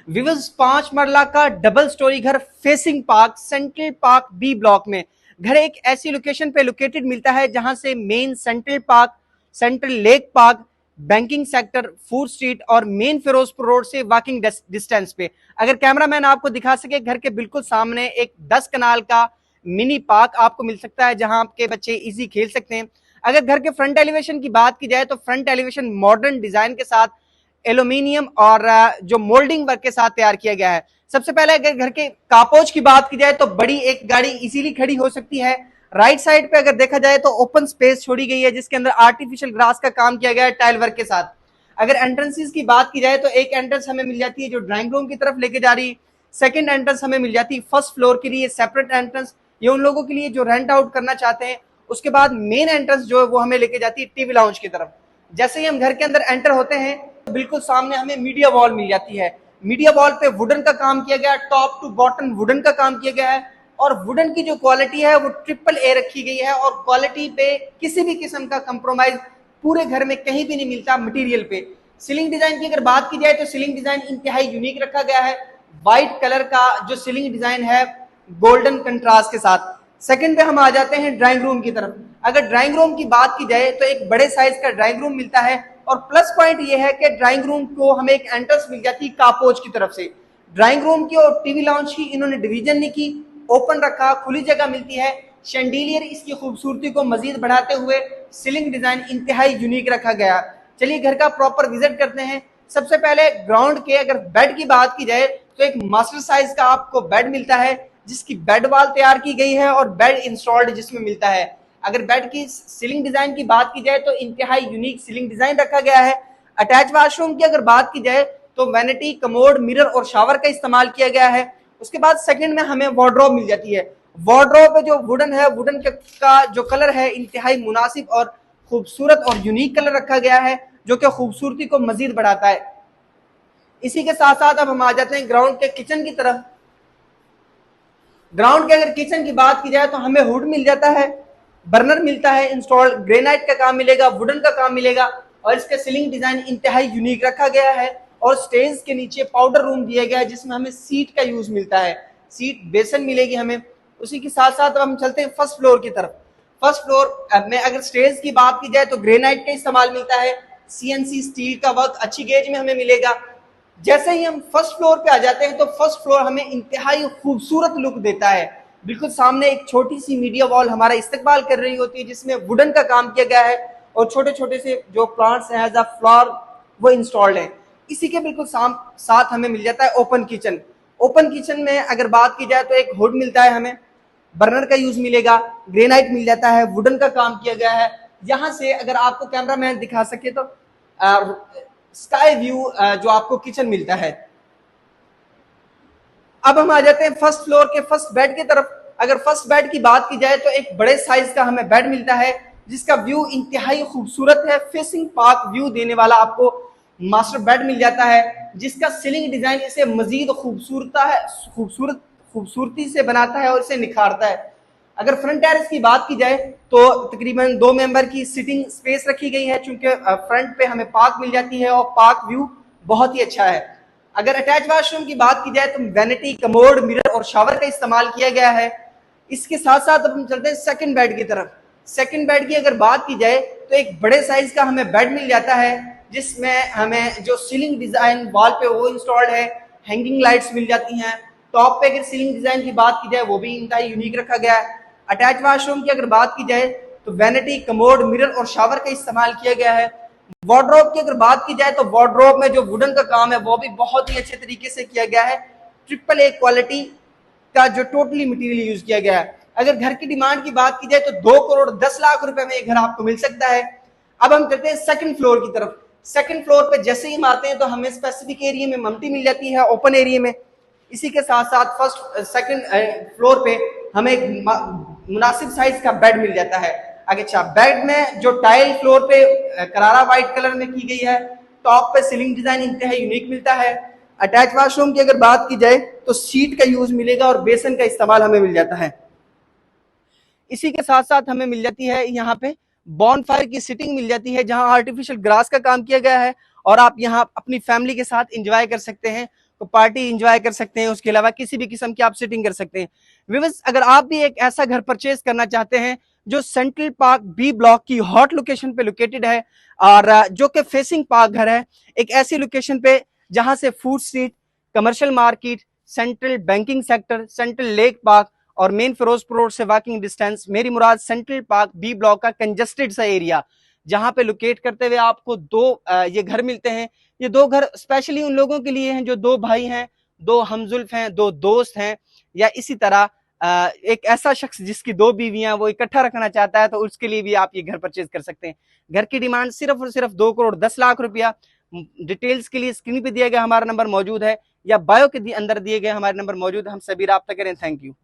Quiz 5 मरला का double story घर facing park, central park B block में। घर एक ऐसी लोकेशन पे लोकेटेड मिलता है जहां से main central park, central lake park, banking sector, food street और मेन फिरोजपुर रोड से वॉकिंग डिस्टेंस पे। अगर कैमरामैन आपको दिखा सके, घर के बिल्कुल सामने एक 10 कनाल का मिनी पार्क आपको मिल सकता है जहां आपके बच्चे इजी खेल सकते हैं। अगर घर के फ्रंट एलिवेशन की बात की जाए तो फ्रंट एलिवेशन मॉडर्न डिजाइन के साथ एल्यूमिनियम और जो मोल्डिंग वर्क के साथ तैयार किया गया है। सबसे पहले अगर घर के कापोच की बात की जाए तो बड़ी एक गाड़ी इजीली खड़ी हो सकती है। राइट साइड पे अगर देखा जाए तो ओपन स्पेस छोड़ी गई है जिसके अंदर आर्टिफिशियल ग्रास का काम किया गया है टाइल वर्क के साथ। अगर एंट्रेंसेस की बात की जाए तो एक एंट्रेंस हमें मिल जाती है जो ड्राइंग रूम की तरफ लेके जा रही है। सेकंड एंट्रेंस हमें मिल जाती है फर्स्ट फ्लोर के लिए सेपरेट एंट्रेंस, ये उन लोगों के लिए जो रेंट आउट करना चाहते हैं। उसके बाद मेन एंट्रेंस जो है वो हमें लेके जाती है टीवी लाउंज की तरफ। जैसे ही हम घर के अंदर एंटर होते हैं तो बिल्कुल सामने हमें मीडिया वॉल मिल जाती है। मीडिया वॉल पे वुडन का काम किया गया है, टॉप टू बॉटम वुडन का काम किया गया है और वुडन की जो क्वालिटी है वो ट्रिपल ए रखी गई है और क्वालिटी पे किसी भी किस्म का कंप्रोमाइज पूरे घर में कहीं भी नहीं मिलता मटेरियल पे। सीलिंग डिजाइन की अगर बात की जाए तो सीलिंग डिजाइन इंतहाई यूनिक रखा गया है। व्हाइट कलर का जो सीलिंग डिजाइन है गोल्डन कंट्रास्ट के साथ। सेकंड पे हम आ जाते हैं ड्राइंग रूम की तरफ। अगर ड्राइंग रूम की बात की जाए तो एक बड़े साइज का ड्राइंग रूम मिलता है और प्लस पॉइंट ये है कि ड्राइंग रूम को हमें एक एंट्रेंस मिल जाती है कापोच की तरफ से। ड्राइंग रूम की और टीवी लाउंज की इन्होंने डिवीजन नहीं की, ओपन रखा, खुली जगह मिलती है। शैंडिलियर इसकी खूबसूरती को मजीद बढ़ाते हुए सीलिंग डिजाइन इंतहाई यूनिक रखा गया। चलिए घर का प्रॉपर विजिट करते हैं। सबसे पहले ग्राउंड के अगर बेड की बात की जाए तो एक मास्टर साइज का आपको बेड मिलता है जिसकी बेड वॉल तैयार की गई है और बेड इंस्टॉल्ड जिसमें मिलता है। अगर बेड की सीलिंग डिजाइन की बात की जाए तो इंतहाई यूनिक सीलिंग डिजाइन रखा गया है। अटैच वॉशरूम की अगर बात की जाए तो वैनिटी, कमोड, मिरर और शावर का इस्तेमाल किया गया है। उसके बाद सेकंड में हमें वार्डरोब मिल जाती है। वार्डरोब पे जो वुडन है, वुडन का जो कलर है इंतहाई मुनासिब और खूबसूरत और यूनिक कलर रखा गया है जो कि खूबसूरती को मजीद बढ़ाता है। इसी के साथ साथ अब हम आ जाते हैं ग्राउंड के किचन की तरफ। ग्राउंड के अगर किचन की बात की जाए तो हमें हुड मिल जाता है, बर्नर मिलता है इंस्टॉल, ग्रेनाइट का काम मिलेगा, वुडन का काम मिलेगा और इसका सीलिंग डिजाइन इंतहाई यूनिक रखा गया है। और स्टेज के नीचे पाउडर रूम दिया गया है जिसमें हमें सीट का यूज मिलता है, सीट बेसन मिलेगी हमें। उसी के साथ साथ अब हम चलते हैं फर्स्ट फ्लोर की तरफ। फर्स्ट फ्लोर में अगर स्टेज की बात की जाए तो ग्रेनाइट का इस्तेमाल मिलता है, सीएनसी स्टील का वर्क अच्छी गेज में हमें मिलेगा। जैसे ही हम फर्स्ट फ्लोर पे आ जाते हैं तो फर्स्ट फ्लोर हमें इंतहाई खूबसूरत लुक देता है। बिल्कुल सामने एक छोटी सी मीडिया वॉल हमारा इस्तेमाल कर रही होती है जिसमें वुडन का काम किया गया है और छोटे छोटे से जो प्लांट्स हैं एज अ फ्लावर वो इंस्टॉल्ड है। इसी के बिल्कुल साथ हमें मिल जाता है ओपन किचन। ओपन किचन में अगर बात की जाए तो एक हुड मिलता है, हमें बर्नर का यूज मिलेगा, ग्रेनाइट मिल जाता है, वुडन का काम किया गया है। यहां से अगर आपको कैमरामैन दिखा सके तो स्काई व्यू जो आपको किचन मिलता है। अब हम आ जाते हैं फर्स्ट फ्लोर के फर्स्ट बेड की तरफ। अगर फर्स्ट बेड की बात की जाए तो एक बड़े साइज का हमें बेड मिलता है जिसका व्यू इंतहाई खूबसूरत है, फेसिंग पार्क व्यू देने वाला आपको मास्टर बेड मिल जाता है जिसका सीलिंग डिजाइन इसे मजीद खूबसूरती से बनाता है और इसे निखारता है। अगर फ्रंट टेरेस की बात की जाए तो तकरीबन 2 मेंबर की सिटिंग स्पेस रखी गई है चूंकि फ्रंट पे हमें पार्क मिल जाती है और पार्क व्यू बहुत ही अच्छा है। अगर अटैच वॉशरूम की बात की जाए तो वैनिटी, कमोड, मिरर और शावर का इस्तेमाल किया गया है। इसके साथ साथ अब हम चलते हैं सेकंड बेड की तरफ। सेकंड बेड की अगर बात की जाए तो एक बड़े साइज का हमें बेड मिल जाता है जिसमें हमें जो सीलिंग डिजाइन वॉल पे वो इंस्टॉल्ड है, हैंगिंग लाइट्स मिल जाती हैं। टॉप पे अगर सीलिंग डिजाइन की बात की जाए वो भी इंतहाई यूनिक रखा गया है। अटैच वॉशरूम की अगर बात की जाए तो वैनिटी, कमोड, मिरर और शावर का इस्तेमाल किया गया है। वार्डरोब की अगर बात की जाए तो वार्डरोब में जो वुडन का काम है वो भी बहुत ही अच्छे तरीके से किया गया है, ट्रिपल ए क्वालिटी का जो टोटली मटेरियल यूज किया गया है। अगर घर की डिमांड की बात की जाए तो 2 करोड़ 10 लाख रुपए में ये घर आपको मिल सकता है। अब हम चलते हैं सेकंड फ्लोर की तरफ। सेकंड फ्लोर पे जैसे ही हम आते हैं तो हमें स्पेसिफिक एरिया में मल्टी मिल जाती है, ओपन एरिया में। इसी के साथ साथ फर्स्ट सेकंड फ्लोर पे हमें एक मुनासिब साइज का बेड मिल जाता है। अच्छा, बेड में जो टाइल फ्लोर पे करारा व्हाइट कलर में की गई है, टॉप पे सीलिंग डिजाइन इंतहाई यूनिक मिलता है। अटैच वॉशरूम की अगर बात की जाए तो सीट का यूज मिलेगा और बेसन का इस्तेमाल हमें मिल जाता है। इसी के साथ साथ हमें मिल जाती है यहाँ पे बॉनफायर की सिटिंग मिल जाती है जहां आर्टिफिशियल ग्रास का काम किया गया है और आप यहां अपनी फैमिली के साथ एंजॉय कर सकते हैं, तो पार्टी एंजॉय कर सकते हैं, उसके अलावा किसी भी किस्म की आप सिटिंग कर सकते हैं। व्यूअर्स, अगर आप भी एक ऐसा घर परचेज करना चाहते हैं जो सेंट्रल पार्क बी ब्लॉक की हॉट लोकेशन पे लोकेटेड है और जो कि फेसिंग पार्क घर है, एक ऐसी लोकेशन पे जहां से food street, commercial market, central banking sector, central lake park और मेन फिरोजपुर रोड से वॉकिंग डिस्टेंस, मेरी मुराद सेंट्रल पार्क बी ब्लॉक का कंजेस्टेड सा एरिया, जहां पे लोकेट करते हुए आपको दो ये घर मिलते हैं। ये दो घर स्पेशली उन लोगों के लिए हैं जो दो भाई हैं, दो हमजुल्फ हैं, दो दोस्त हैं, या इसी तरह एक ऐसा शख्स जिसकी दो बीवियां वो इकट्ठा रखना चाहता है, तो उसके लिए भी आप ये घर परचेज कर सकते हैं। घर की डिमांड सिर्फ और सिर्फ 2 करोड़ 10 लाख रुपया। डिटेल्स के लिए स्क्रीन पे दिया गया हमारा नंबर मौजूद है या बायो के अंदर दिए गए हमारे नंबर मौजूद है, हम सभी राब्ता करें। Thank you.